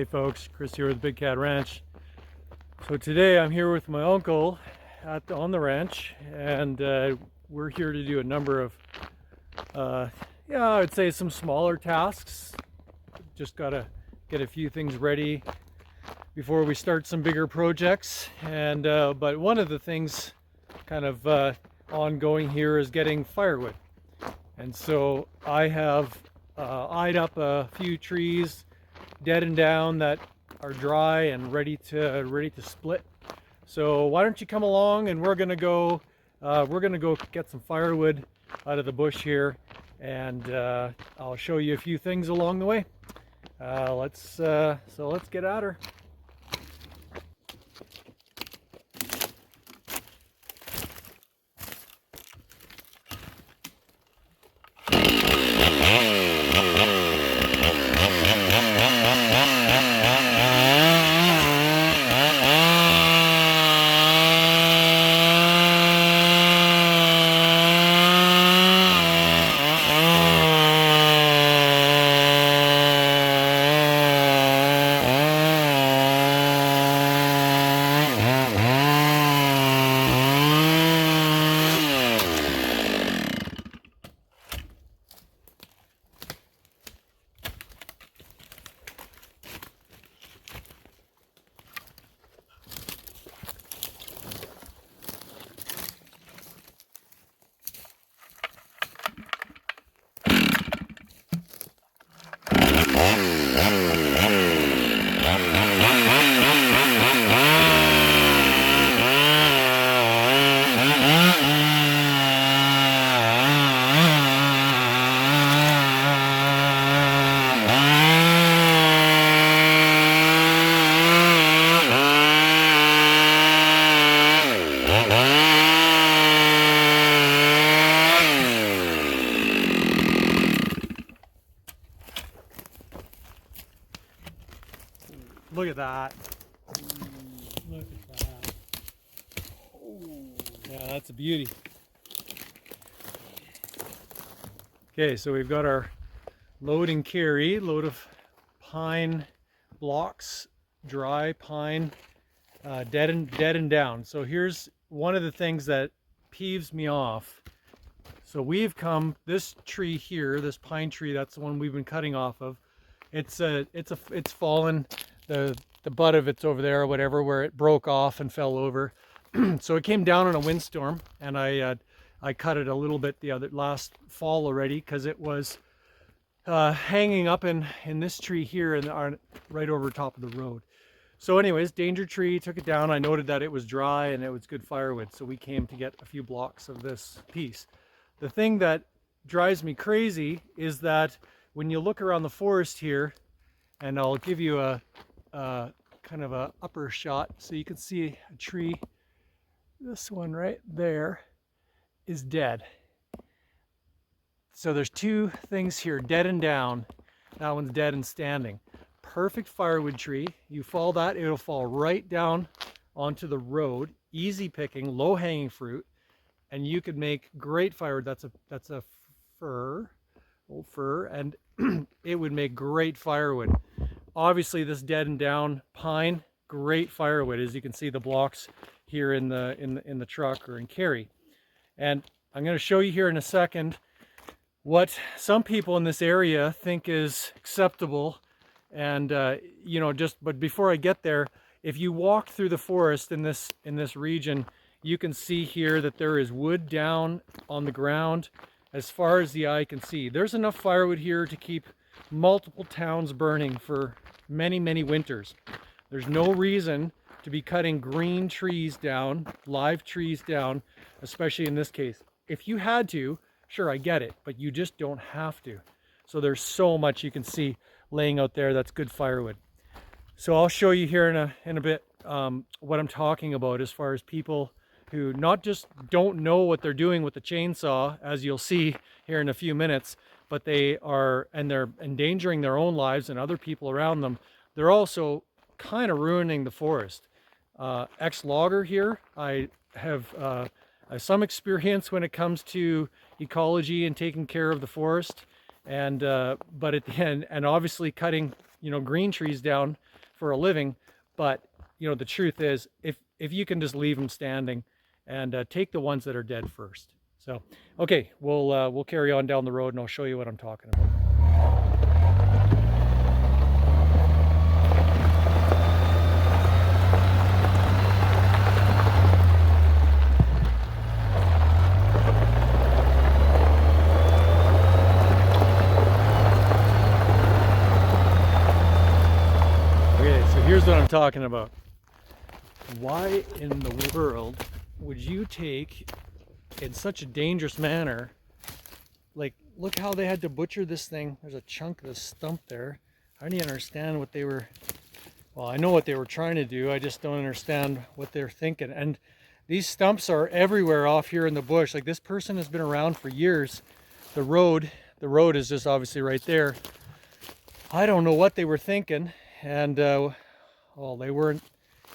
Hey folks, Chris here with Big Cat Ranch. So today I'm here with my uncle on the ranch, and we're here to do a number of, I would say some smaller tasks. Just gotta get a few things ready before we start some bigger projects. And but one of the things kind of ongoing here is getting firewood. And so I have eyed up a few trees dead and down that are dry and ready to split. So why don't you come along, and we're gonna go get some firewood out of the bush here, and I'll show you a few things along the way. Let's get at her. Look at that. Look at that. Yeah, that's a beauty. Okay, so we've got our load and carry, load of pine blocks, dry pine, dead and down. So here's one of the things that peeves me off. So we've come, this tree here, this pine tree, that's the one we've been cutting off of. It's fallen. The butt of it's over there or whatever, where it broke off and fell over. So it came down in a windstorm, and I cut it a little bit last fall already, because it was hanging up in this tree here and right over top of the road. So anyways, danger tree, took it down. I noted that it was dry and it was good firewood, so we came to get a few blocks of this piece. The thing that drives me crazy is that when you look around the forest here, and I'll give you a kind of a upper shot so you can see a tree. This one right there is dead. So there's two things here, dead and down. That one's dead and standing. Perfect firewood tree. You fall that, it'll fall right down onto the road. Easy picking, low hanging fruit, and you could make great firewood. That's a old fir, and it would make great firewood. Obviously this dead and down pine, great firewood, as you can see the blocks here in the truck or in carry. And I'm going to show you here in a second what some people in this area think is acceptable. And but before I get there, if you walk through the forest in this region, you can see here that there is wood down on the ground as far as the eye can see. There's enough firewood here to keep multiple towns burning for many winters. There's no reason to be cutting green trees down, live trees down, especially in this case. If you had to, sure, I get it, but you just don't have to. So there's so much you can see laying out there that's good firewood. So I'll show you here in a bit what I'm talking about, as far as people who not just don't know what they're doing with the chainsaw, as you'll see here in a few minutes, but they're endangering their own lives and other people around them. They're also kind of ruining the forest. Ex-logger here, I have some experience when it comes to ecology and taking care of the forest, and but at the end, and obviously cutting green trees down for a living. But you know, the truth is, if you can just leave them standing and take the ones that are dead first. So, okay, we'll carry on down the road and I'll show you what I'm talking about. Okay, so here's what I'm talking about. Why in the world would you take, in such a dangerous manner, like, look how they had to butcher this thing. There's a chunk of the stump there. I don't even understand what they were, well, I know what they were trying to do. I just don't understand what they're thinking. And these stumps are everywhere off here in the bush. Like, this person has been around for years. The road is just obviously right there. I don't know what they were thinking. And, well, they weren't,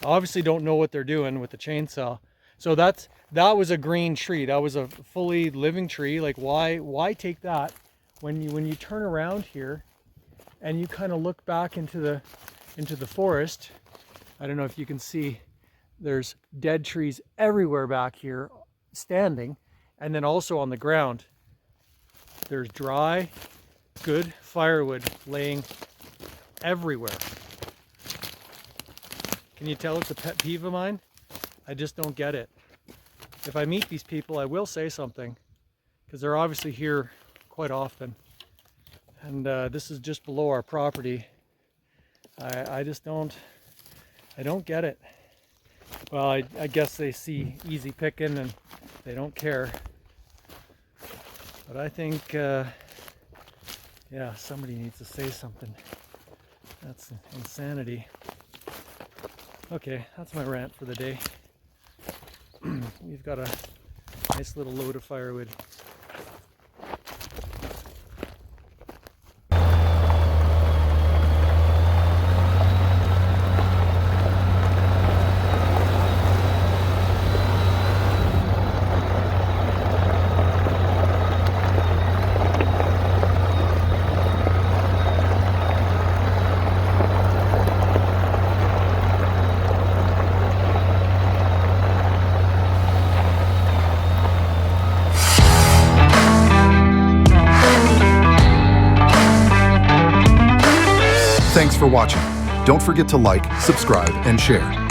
obviously don't know what they're doing with the chainsaw. So that was a green tree. That was a fully living tree. Like, why take that when you turn around here and you kind of look back into the forest? I don't know if you can see, there's dead trees everywhere back here standing, and then also on the ground there's dry, good firewood laying everywhere. Can you tell it's a pet peeve of mine? I just don't get it. If I meet these people, I will say something, because they're obviously here quite often. And this is just below our property. I just don't get it. Well, I guess they see easy picking and they don't care. But I think, yeah, somebody needs to say something. That's insanity. Okay, that's my rant for the day. We've got a nice little load of firewood. Thanks for watching. Don't forget to like, subscribe, and share.